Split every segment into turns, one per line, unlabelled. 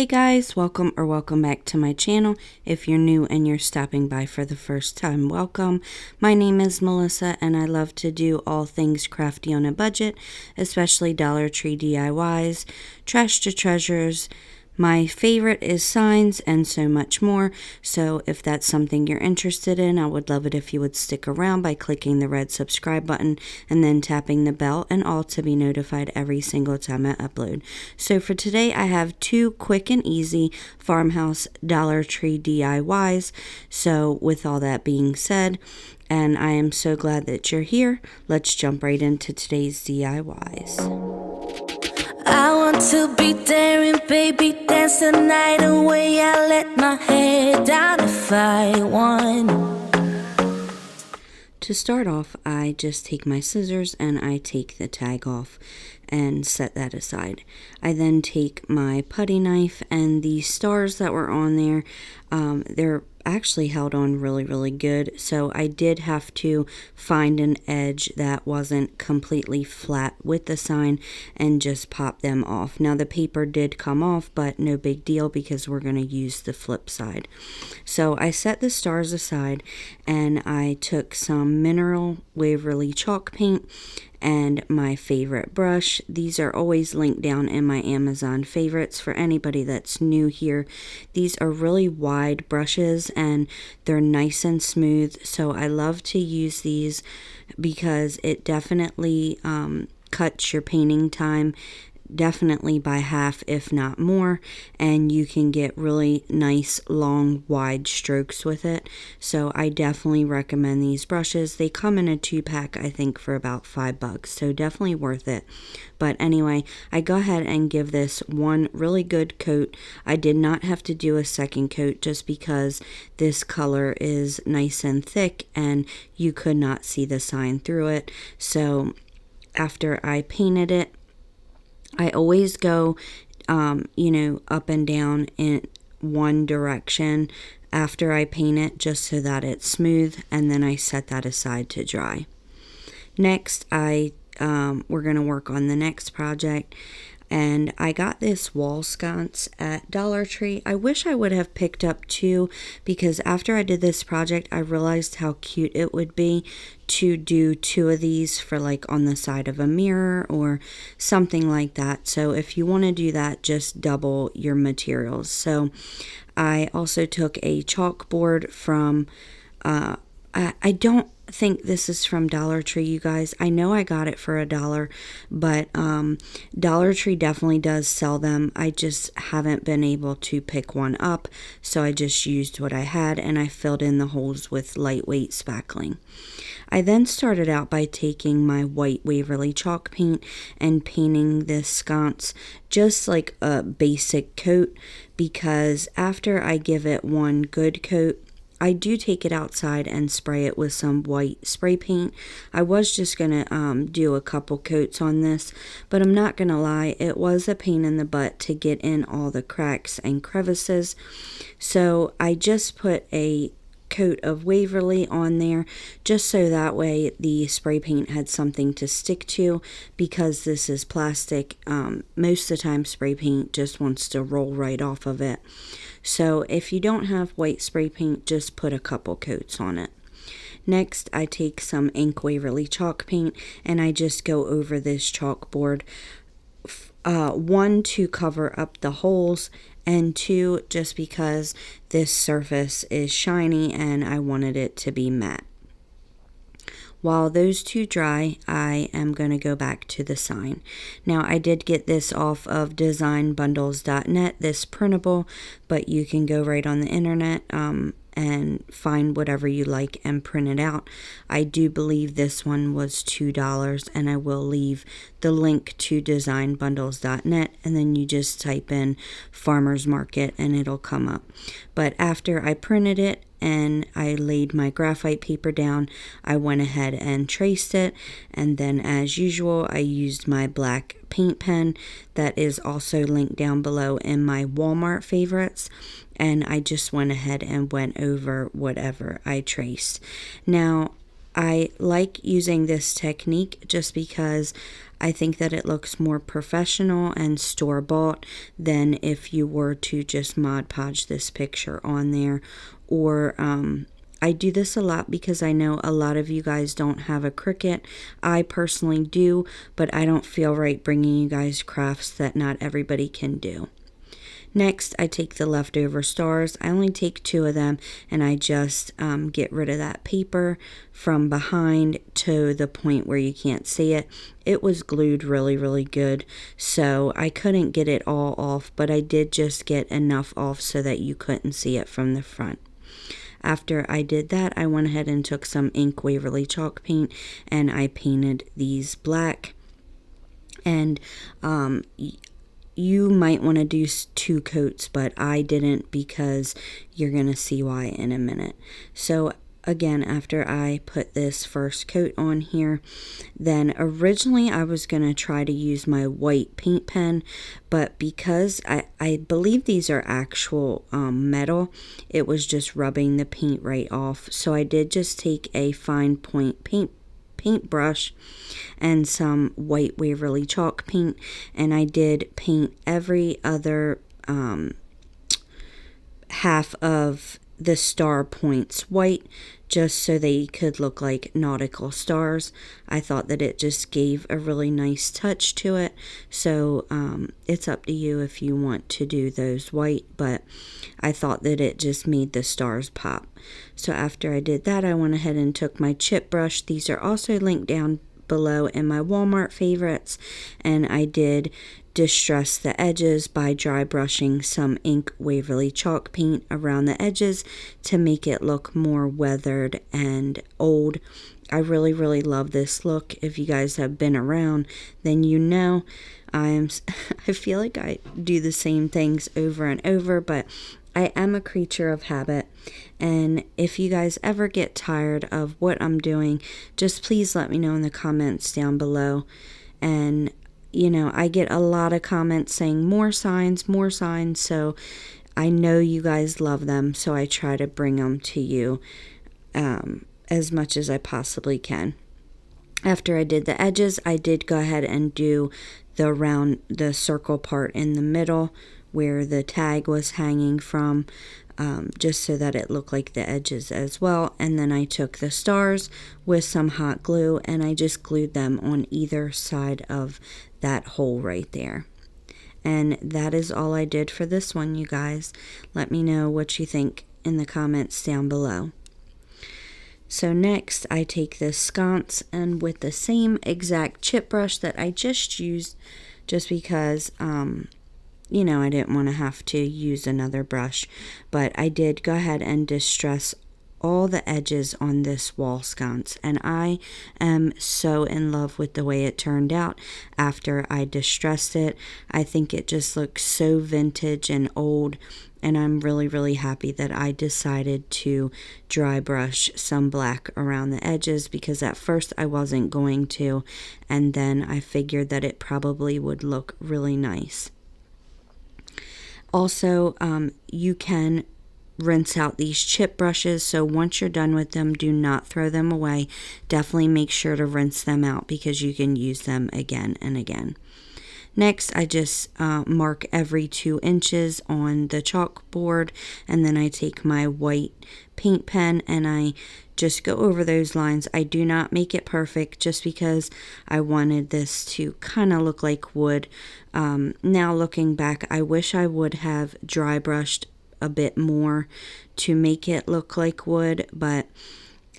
Hey guys, welcome back to my channel. If you're new and you're stopping by for the first time, welcome. My name is Melissa and I love to do all things crafty on a budget, especially Dollar Tree DIYs, trash to treasures. My favorite is signs and so much more. So if that's something you're interested in, I would love it if you would stick around by clicking the red subscribe button and then tapping the bell and all to be notified every single time I upload. So for today, I have two quick and easy Farmhouse Dollar Tree DIYs. So with all that being said, and I am so glad that you're here, let's jump right into today's DIYs.
I want to be daring, baby, dance the night away. I let my head down if I want.
To start off, I just take my scissors and I take the tag off and set that aside. I then take my putty knife, and the stars that were on there, they're actually held on really good, so I did have to find an edge that wasn't completely flat with the sign and just pop them off. Now the paper did come off, but no big deal because we're going to use the flip side. So I set the stars aside and I took some mineral Waverly chalk paint and my favorite brush. These are always linked down in my Amazon favorites for anybody that's new here. These are really wide brushes and they're nice and smooth, so I love to use these because it definitely cuts your painting time definitely by half, if not more, and you can get really nice long wide strokes with it. So I definitely recommend these brushes. They come in a 2-pack, I think, for about $5, so definitely worth it. But anyway, I go ahead and give this one really good coat. I did not have to do a second coat just because this color is nice and thick and you could not see the sign through it. So after I painted it, I always go, up and down in one direction after I paint it, just so that it's smooth, and then I set that aside to dry. Next, we're going to work on the next project, and I got this wall sconce at Dollar Tree. I wish I would have picked up two, because after I did this project, I realized how cute it would be to do two of these for like on the side of a mirror or something like that. So if you want to do that, just double your materials. So I also took a chalkboard from, I don't think this is from Dollar Tree, you guys. I know I got it for $1, but Dollar Tree definitely does sell them. I just haven't been able to pick one up, so I just used what I had and I filled in the holes with lightweight spackling. I then started out by taking my white Waverly chalk paint and painting this sconce just like a basic coat, because after I give it one good coat, I do take it outside and spray it with some white spray paint. I was just going to do a couple coats on this, but I'm not going to lie, it was a pain in the butt to get in all the cracks and crevices. So I just put a coat of Waverly on there just so that way the spray paint had something to stick to, because this is plastic. Most of the time spray paint just wants to roll right off of it. So if you don't have white spray paint, just put a couple coats on it. Next, I take some ink Waverly chalk paint and I just go over this chalkboard. One, to cover up the holes, and two, just because this surface is shiny and I wanted it to be matte. While those two dry, I am going to go back to the sign. Now, I did get this off of designbundles.net, this printable, but you can go right on the internet and find whatever you like and print it out. I do believe this one was $2, and I will leave the link to designbundles.net, and then you just type in farmers market and it'll come up. But after I printed it and I laid my graphite paper down, I went ahead and traced it, and then as usual I used my black paint pen that is also linked down below in my Walmart favorites, and I just went ahead and went over whatever I traced. Now I like using this technique just because I think that it looks more professional and store-bought than if you were to just Mod Podge this picture on there. Or I do this a lot because I know a lot of you guys don't have a Cricut. I personally do, but I don't feel right bringing you guys crafts that not everybody can do. Next, I take the leftover stars. I only take 2 of them, and I just get rid of that paper from behind to the point where you can't see it. It was glued really, really good, so I couldn't get it all off, but I did just get enough off so that you couldn't see it from the front. After I did that, I went ahead and took some ink Waverly chalk paint, and I painted these black. And you might want to do 2 coats, but I didn't because you're going to see why in a minute. So again, after I put this first coat on here, then originally I was going to try to use my white paint pen, but because I believe these are actual metal, it was just rubbing the paint right off. So I did just take a fine point paintbrush and some white Waverly chalk paint, and I did paint every other half of the star points white, just so they could look like nautical stars. I thought that it just gave a really nice touch to it, so it's up to you if you want to do those white, but I thought that it just made the stars pop. So after I did that, I went ahead and took my chip brush. These are also linked down below in my Walmart favorites, and I did distress the edges by dry brushing some ink Waverly chalk paint around the edges to make it look more weathered and old. I really, really love this look. If you guys have been around, then you know I feel like I do the same things over and over, but I am a creature of habit, and if you guys ever get tired of what I'm doing, just please let me know in the comments down below. And you know, I get a lot of comments saying more signs, so I know you guys love them, so I try to bring them to you as much as I possibly can. After I did the edges, I did go ahead and do the circle part in the middle where the tag was hanging from, just so that it looked like the edges as well. And then I took the stars with some hot glue and I just glued them on either side of that hole right there. And that is all I did for this one, you guys. Let me know what you think in the comments down below. So next I take this sconce, and with the same exact chip brush that I just used, just because you know, I didn't want to have to use another brush, but I did go ahead and distress all the edges on this wall sconce, and I am so in love with the way it turned out after I distressed it. I think it just looks so vintage and old, and I'm really, really happy that I decided to dry brush some black around the edges, because at first I wasn't going to, and then I figured that it probably would look really nice. Also, you can rinse out these chip brushes, so once you're done with them, do not throw them away. Definitely make sure to rinse them out because you can use them again and again. Next, I just mark every 2 inches on the chalkboard, and then I take my white paint pen and I just go over those lines. I do not make it perfect just because I wanted this to kind of look like wood. Now looking back, I wish I would have dry brushed a bit more to make it look like wood, but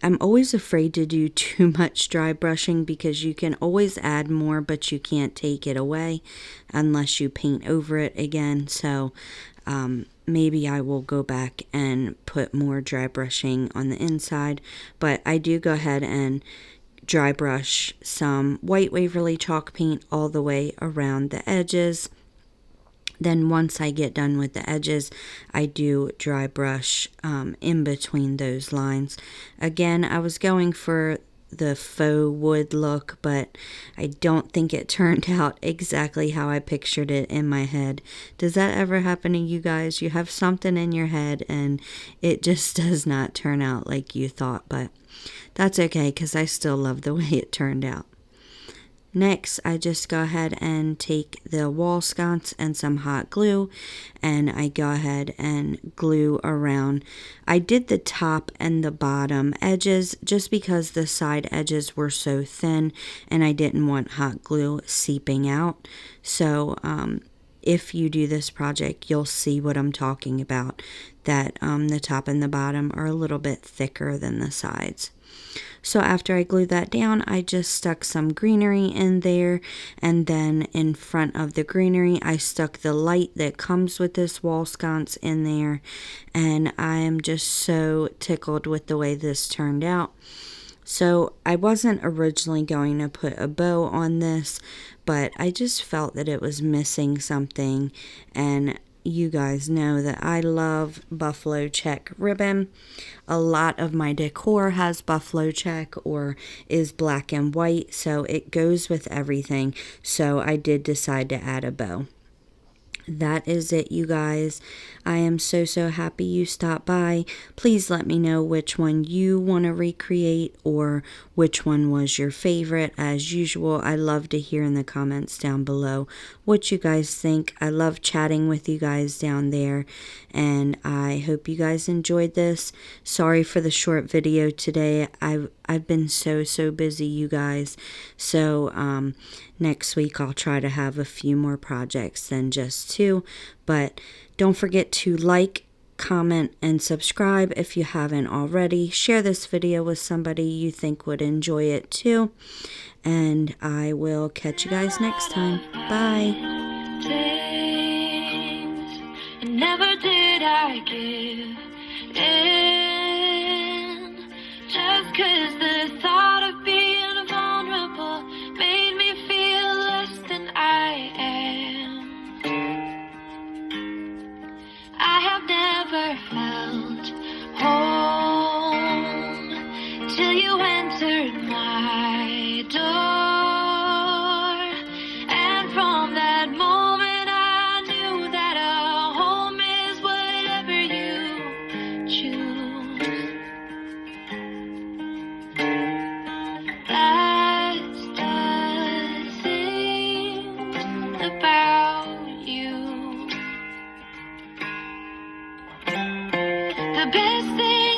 I'm always afraid to do too much dry brushing because you can always add more, but you can't take it away unless you paint over it again. So maybe I will go back and put more dry brushing on the inside, but I do go ahead and dry brush some white Waverly chalk paint all the way around the edges. Then once I get done with the edges, I do dry brush in between those lines. Again, I was going for the faux wood look, but I don't think it turned out exactly how I pictured it in my head. Does that ever happen to you guys? You have something in your head and it just does not turn out like you thought, but that's okay because I still love the way it turned out. Next, I just go ahead and take the wall sconce and some hot glue, and I go ahead and glue around. I did the top and the bottom edges just because the side edges were so thin and I didn't want hot glue seeping out. So if you do this project, you'll see what I'm talking about, that the top and the bottom are a little bit thicker than the sides. So after I glued that down, I just stuck some greenery in there, and then in front of the greenery, I stuck the light that comes with this wall sconce in there, and I am just so tickled with the way this turned out. So I wasn't originally going to put a bow on this, but I just felt that it was missing something, and you guys know that I love buffalo check ribbon. A lot of my decor has buffalo check or is black and white, so it goes with everything. So I did decide to add a bow. That is it, you guys. I am so happy you stopped by. Please let me know which one you want to recreate or which one was your favorite. As usual, I love to hear in the comments down below what you guys think. I love chatting with you guys down there, and I hope you guys enjoyed this. Sorry for the short video today. I've been so busy, you guys. So next week I'll try to have a few more projects than just 2. But don't forget to like, comment, and subscribe if you haven't already. Share this video with somebody you think would enjoy it too. And I will catch you guys next time. Bye. Never did I give in, just 'cause the thought of being vulnerable made me feel less than I am. I have never felt home till you entered my door, and from that moment I knew that a home is whatever you choose. That's the thing about you. The best thing